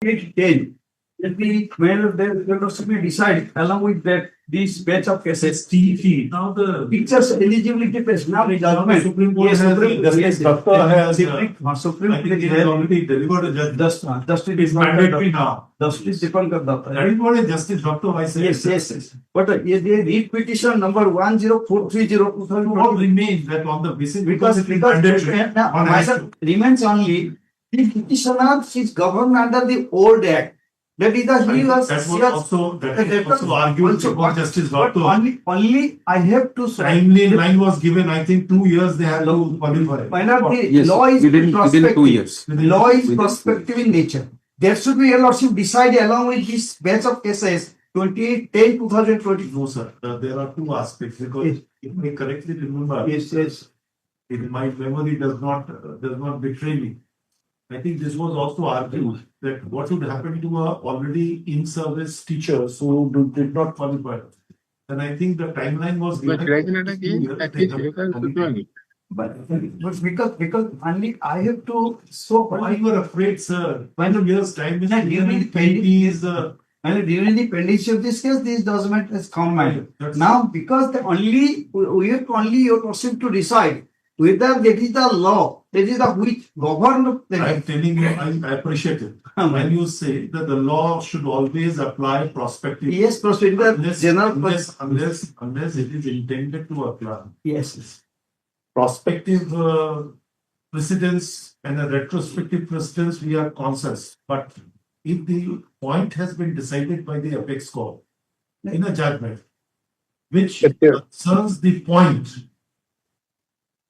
10. Let me let us decide along with that this batch of cases. Now the Pictures eligibility test. Now the judgment. Supreme Court yes, has Supreme Justice Doctor has Supreme I think he has already delivered a judgment. Justice It's mandatory now. Justice depend करता That is what a Justice Doctor I said. Yes. But ये read petition number 10430 What remains that on the basis because it is mandatory. One has to. remains only the petitioner is governed under the old act. That is the he was that was also argued before Justice Doctor. Only I have to timeline was given. I think 2 years they have to qualify. Yes, law is within 2 years. Law is prospective in nature. There should be a lordship decide along with this batch of cases 2010-2020. No, sir. There are two aspects because if I correctly remember, Yes. My memory does not betray me. I think this was also argued that what would happen to a already in-service teachers who did not qualify. And I think the timeline was given. But because only I have to Why you are afraid, sir? 1 year's time is during the pendency of this case, this judgment has come. Now, because we have only your question to decide whether that is the law, that is the which govern. I am telling you, I appreciate it. When you say that the law should always apply prospectively. Yes, prospective. Unless it is intended to apply. Yes. Prospective precedence and a retrospective precedence, we are conscious. But if the point has been decided by the apex court in a judgment, which concerns the point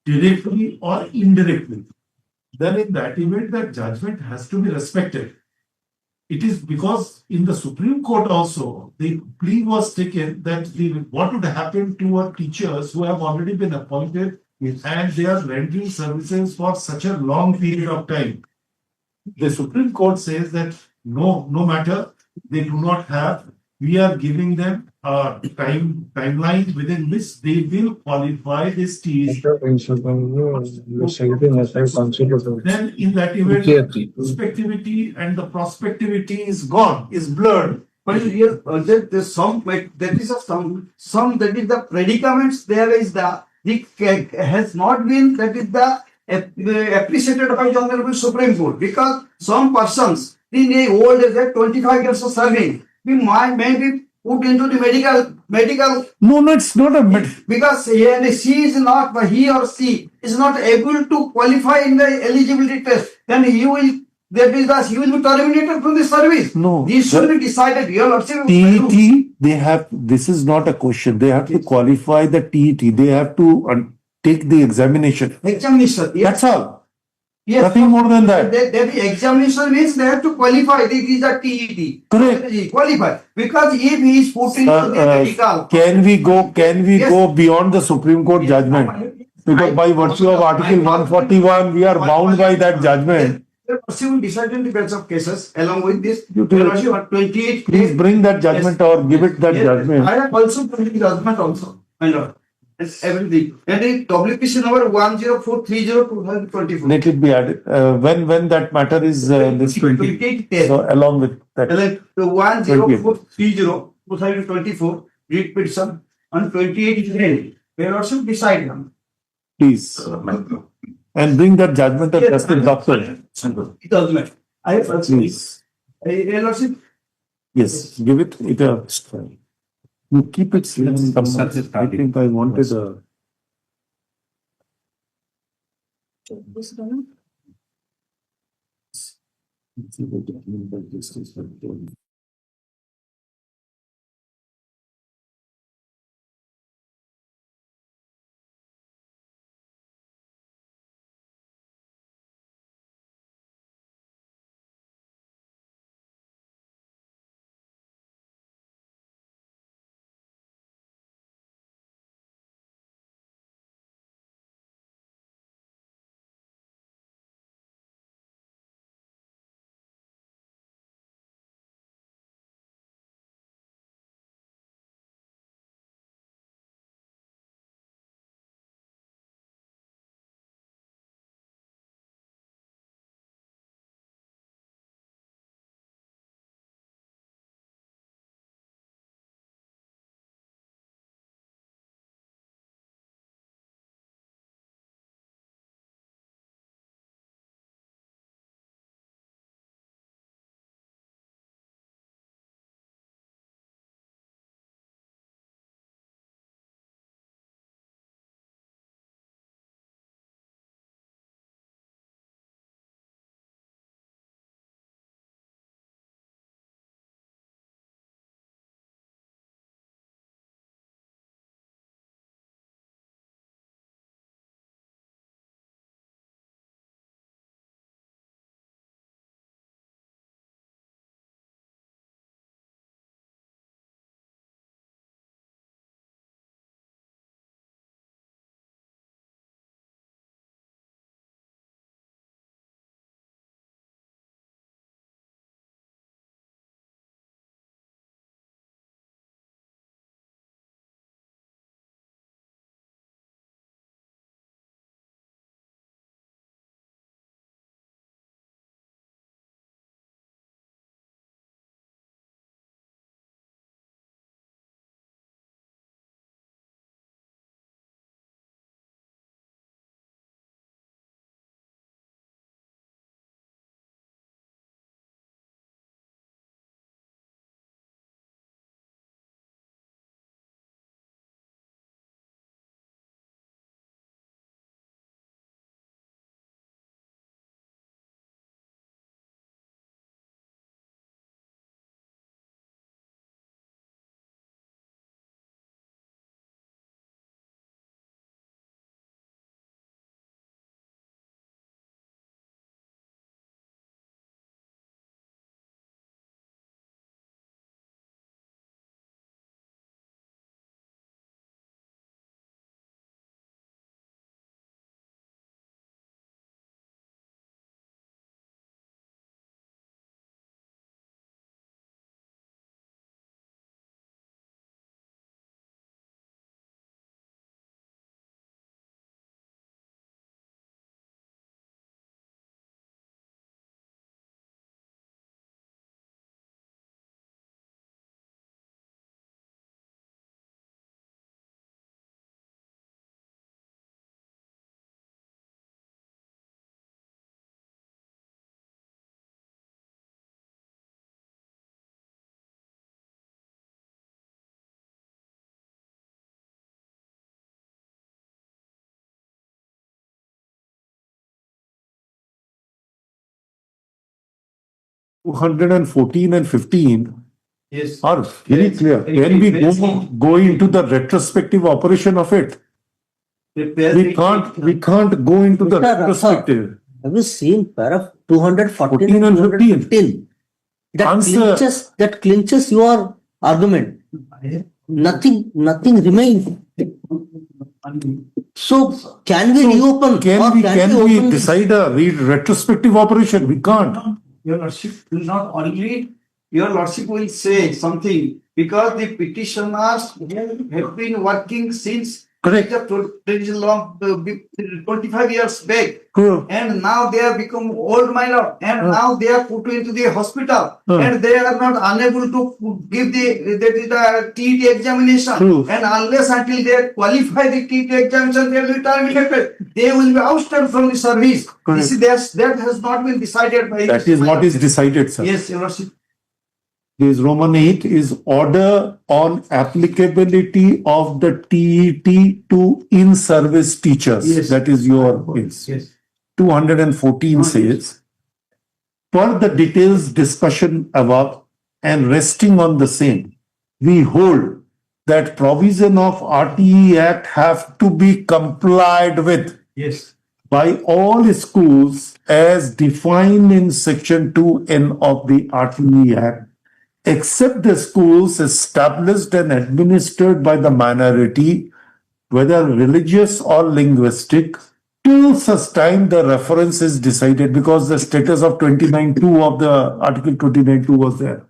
directly or indirectly, then in that event, that judgment has to be respected. It is because in the Supreme Court also, the plea was taken that what would happen to our teachers who have already been appointed and they are rendering services for such a long period of time. The Supreme Court says that no matter they do not have, we are giving them a timeline within which they will qualify this TEC. Then in that event, the prospectivity and the prospectivity is gone, is blurred. But here, there's some that is the predicaments. There is the has not been that is the appreciated by the Honorable Supreme Court because some persons in a old age, 25 years of serving, may be put into the medical. No, it's not a because he or she is not able to qualify in the eligibility test. Then he will be terminated from the service. No, this should be decided. TET, they have. This is not a question. They have to qualify the TET. They have to take the examination. Examination. Yes. That's all. Yes, nothing more than that. The examination means they have to qualify. This is a TET. Correct. Qualify because if he is put into the medical. Can we go beyond the Supreme Court judgment? Because by virtue of Article 141, we are bound by that judgment. Will decide in the batch of cases along with this. 28. Please bring that judgment or give it that judgment. I have also bring the judgment also. My lord. It's everything. And the WPC number 10430/2024. Let it be added. When that matter is this 28. So along with that. 10430/2024 read petition on 28. They also decide them. Please. And bring that judgment of Justice Doctor. Judgment. I have also. Please. Yes, give it a. You keep it serious. I think I wanted a. 214 and 15 Yes. are very Yes, clear. very When we clear, very go into the retrospective operation of it, we can't go into the Mr. Rafa, retrospective. have you seen paragraph 214 14 and 215? Answer. That clinches your argument. Nothing remains. So can we reopen? Can we open this? decide a retrospective operation? We can't. Your Lordship will not only, your Lordship will say something because the petitioners have been working since Correct. there is a long 25 years back, True. and now they have become old, my lord, and now they are put into the hospital, and they are not unable to give the TET examination. True. And unless until they qualify the TET examination, they will be terminated. They will be ousted from the service. Correct. That has not been decided by. That is what is decided, sir. Yes, your Lordship. This Roman 8 is order on applicability of the TET to in-service teachers. Yes. That is your case. Yes. 214 says, per the details discussion above and resting on the same, we hold that provision of RTE Act have to be complied with Yes. by all schools as defined in section 2N of the RTE Act, except the schools established and administered by the minority, whether religious or linguistic, till such time the reference is decided, because the status of 29.2 of the Article 29.2 was there.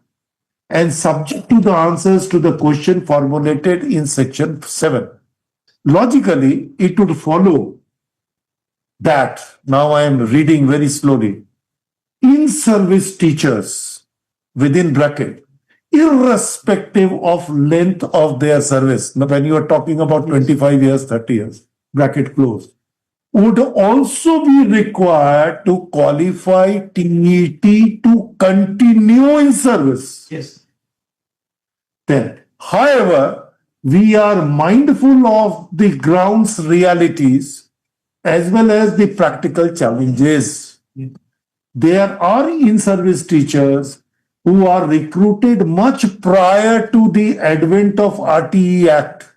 And subject to the answers to the question formulated in section 7. Logically, it would follow that, now I am reading very slowly, in-service teachers, within bracket, irrespective of length of their service. Now, when you are talking about 25 years, 30 years, bracket closed, would also be required to qualify TET to continue in service. Yes. Then, however, we are mindful of the grounds realities as well as the practical challenges. There are in-service teachers who are recruited much prior to the advent of RTE Act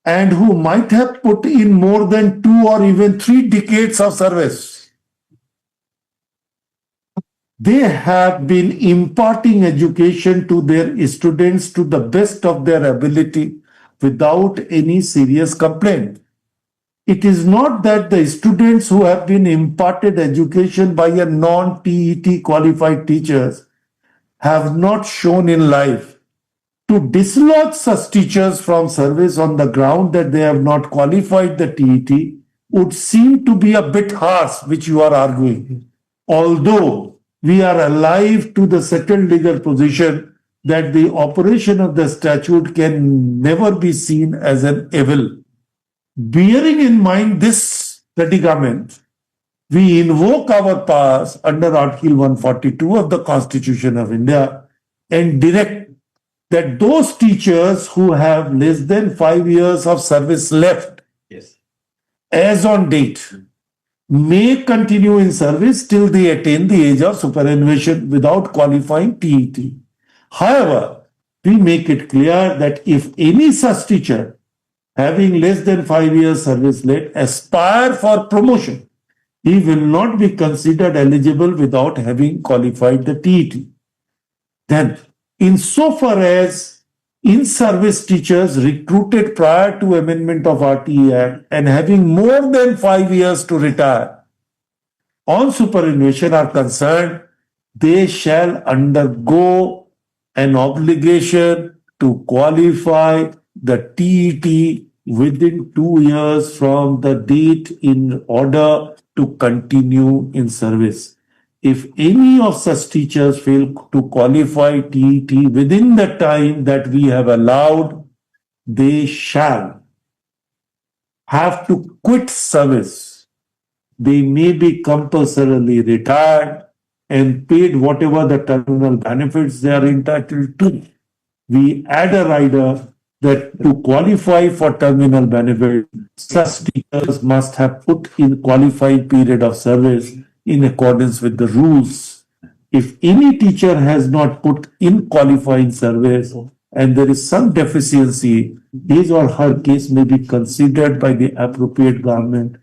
and who might have put in more than 2 or even 3 decades of service. They have been imparting education to their students to the best of their ability without any serious complaint. It is not that the students who have been imparted education by a non-TET qualified teachers have not shown in life. To dislodge such teachers from service on the ground that they have not qualified the TET would seem to be a bit harsh, which you are arguing. Although we are alive to the settled legal position that the operation of the statute can never be seen as an evil. Bearing in mind this predicament, we invoke our powers under Article 142 of the Constitution of India and direct that those teachers who have less than 5 years of service left, Yes. as on date, may continue in service till they attain the age of superannuation without qualifying TET. However, we make it clear that if any such teacher having less than 5 years service left aspire for promotion, he will not be considered eligible without having qualified the TET. Then, insofar as in-service teachers recruited prior to amendment of RTE Act and having more than 5 years to retire on superannuation are concerned, they shall undergo an obligation to qualify the TET within 2 years from the date in order to continue in service. If any of such teachers fail to qualify TET within the time that we have allowed, they shall have to quit service. They may be compulsorily retired and paid whatever the terminal benefits they are entitled to. We add a rider that to qualify for terminal benefit, such teachers must have put in qualified period of service in accordance with the rules if any teacher has not put in qualifying service and there is some deficiency, his or her case may be considered by the appropriate government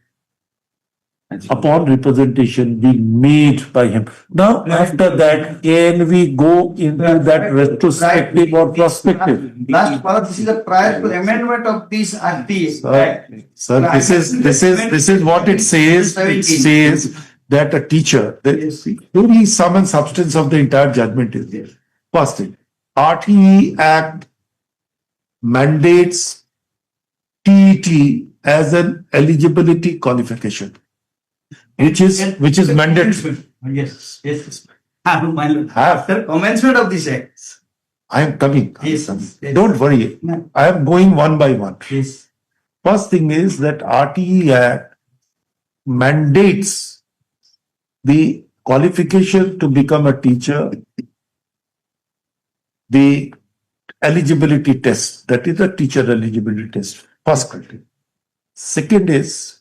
upon representation being made by him. Now, after that, can we go into that retrospective or prospective? Last part, this is a prior to amendment of this Act. Sir, this is what it says. It says that a teacher, the very sum and substance of the entire judgment is there. First thing, RTE Act mandates TET as an eligibility qualification, which is mandatory. Yes, yes. My lord. Have. After commencement of this Act. I am coming. Yes, yes. Don't worry. No. I am going one by one. Yes. First thing is that RTE Act mandates the qualification to become a teacher, the eligibility test, that is a teacher eligibility test. First criteria. Second is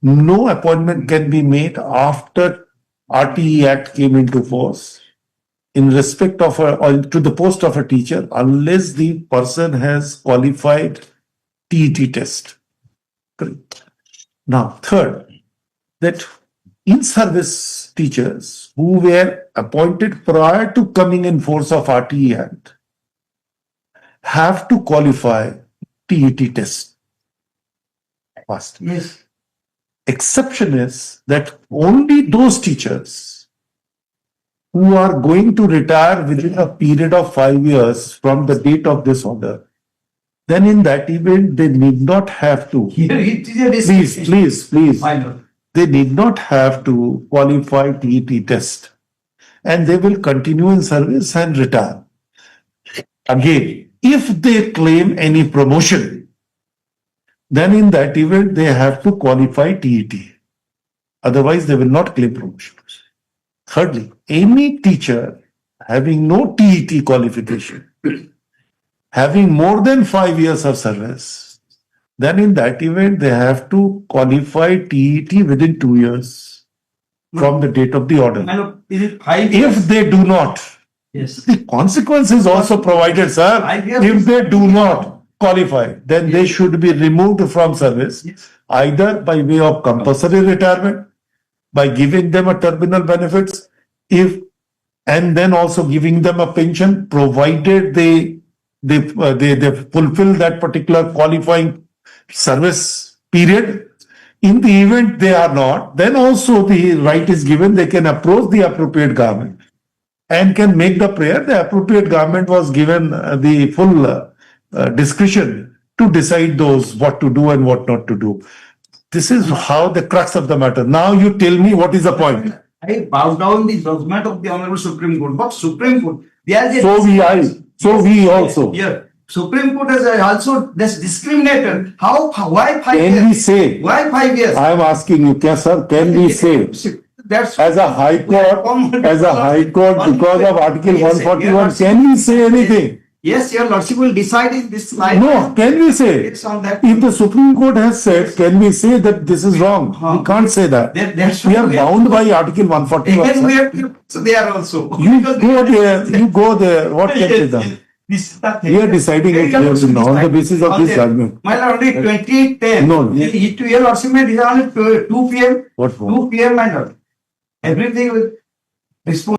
no appointment can be made after RTE Act came into force in respect of or to the post of a teacher unless the person has qualified TET test. Correct. Now, third, that in-service teachers who were appointed prior to coming in force of RTE Act have to qualify TET test first. Yes. Exception is that only those teachers who are going to retire within a period of 5 years from the date of this order, then in that event they need not have to. Here it is a Please. My lord. They need not have to qualify TET test, and they will continue in service and retire. Again, if they claim any promotion, then in that event they have to qualify TET. Otherwise, they will not claim promotion. Thirdly, any teacher having no TET qualification, having more than 5 years of service, then in that event they have to qualify TET within 2 years from the date of the order. My lord, is it 5 years? If they do not, Yes. the consequence is also provided, sir. 5 years. If they do not qualify, then they should be removed from service, Yes. either by way of compulsory retirement, by giving them a terminal benefits, and then also giving them a pension, provided they fulfill that particular qualifying service period. In the event they are not, then also the right is given. They can approach the appropriate government and can make the prayer. The appropriate government was given the full discretion to decide those what to do and what not to do. This is how the crux of the matter. Now you tell me what is the point. I bow down the judgment of the Honorable Supreme Court, but Supreme Court, there is a So we also. Here, Supreme Court has also discriminated. Why 5 years? Can we say? Why 5 years? I am asking you, sir, can we say That's as a high court, because of Article 141, can we say anything? Yes, your lordship will decide in this line. No, can we say? It's on that. If the Supreme Court has said, can we say that this is wrong? We can't say that. That's We are bound by Article 141. Again, we sir. have to, so they are also. You go there. What can be done? We are deciding it here now on the basis of this judgment. My lord, only 2810. No. To your lordship, it is only 2 p.m. What for? 2 p.m. my lord. Everything with response.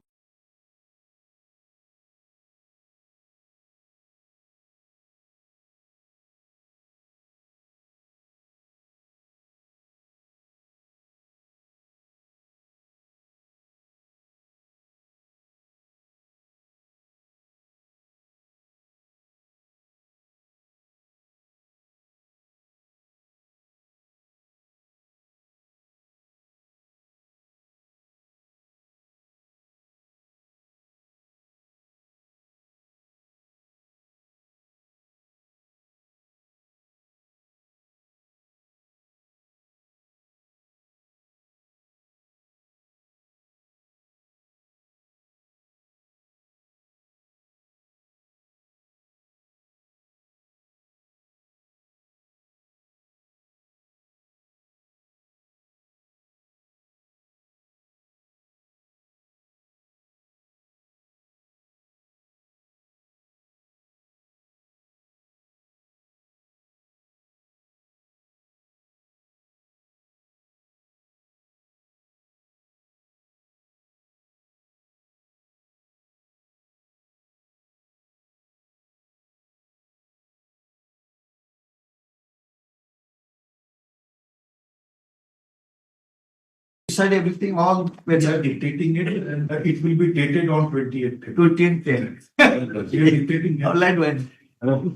decide everything all We when are dictating it and it will be dated on 28th. 2010. We are dictating it. Online when.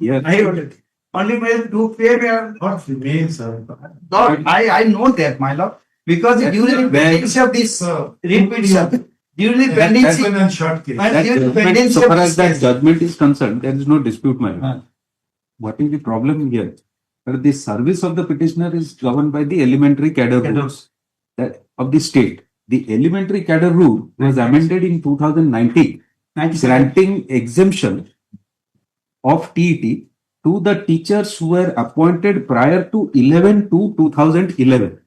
Yeah. I wrote it. Only when to pay me. Not remains, Lord, I know that, my lord, because during the pendency of this writ petition, during the pendency, open and shut case. and That during the judgment, pendency so of far this as that case, judgment is concerned, there is no dispute, my lord. Ah. What is the problem here? That the service of the petitioner is governed by the elementary cadre rule of the state. The elementary cadre rule was amended in 2019, 97. granting exemption of TET to the teachers who were appointed prior to 11/2/2011.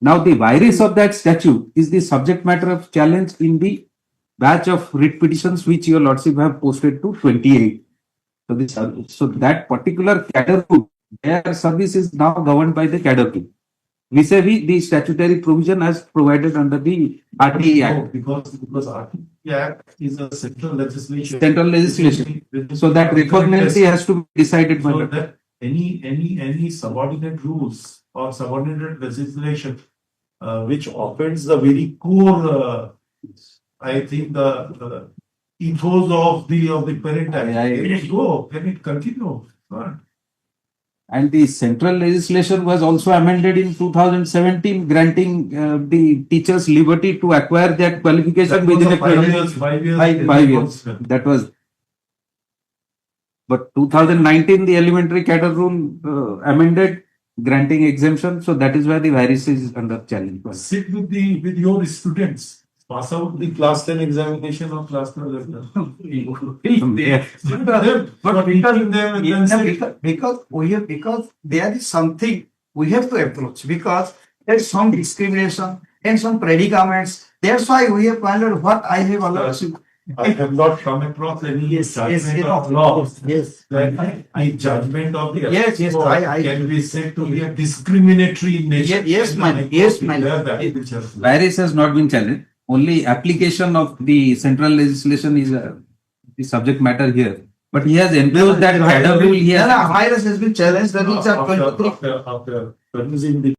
Now, the virus of that statute is the subject matter of challenge in the batch of writ petitions which your lordship have posted to 28. So that particular cadre rule, their service is now governed by the cadre rule, vis-a-vis the statutory provision as provided under the RTE No, Act, because RTE Act is a central legislation. central legislation. So that repugnancy has to be decided by So the. that any subordinate rules or subordinate legislation which offends the very core, I think the ethos of the parent act. Yeah, yeah. Can it go? Can it continue? Not. And the central legislation was also amended in 2017, granting the teachers liberty to acquire their qualification That was within a a period of 5 years. 5 years. That was. But 2019, the elementary cadre rule amended, granting exemption. So that is why the virus is under challenge. Sit with your students. Pass out the class 10 examination or class 12 exam. Yeah. Sit with them. But Teaching them and then say, because there is something we have to approach, because there is some discrimination and some predicaments. That's why we have pointed what I have allowed. I have not come across any judgment of law. Yes. That a judgment of the Yes, yes, court I- can be said to be a discriminatory in nature. Yes, ma'am. Yes, ma'am. Virus has not been challenged. Only application of the central legislation is the subject matter here. But he has endorsed that cadre rule. He has Virus has been challenged. That is After perusing the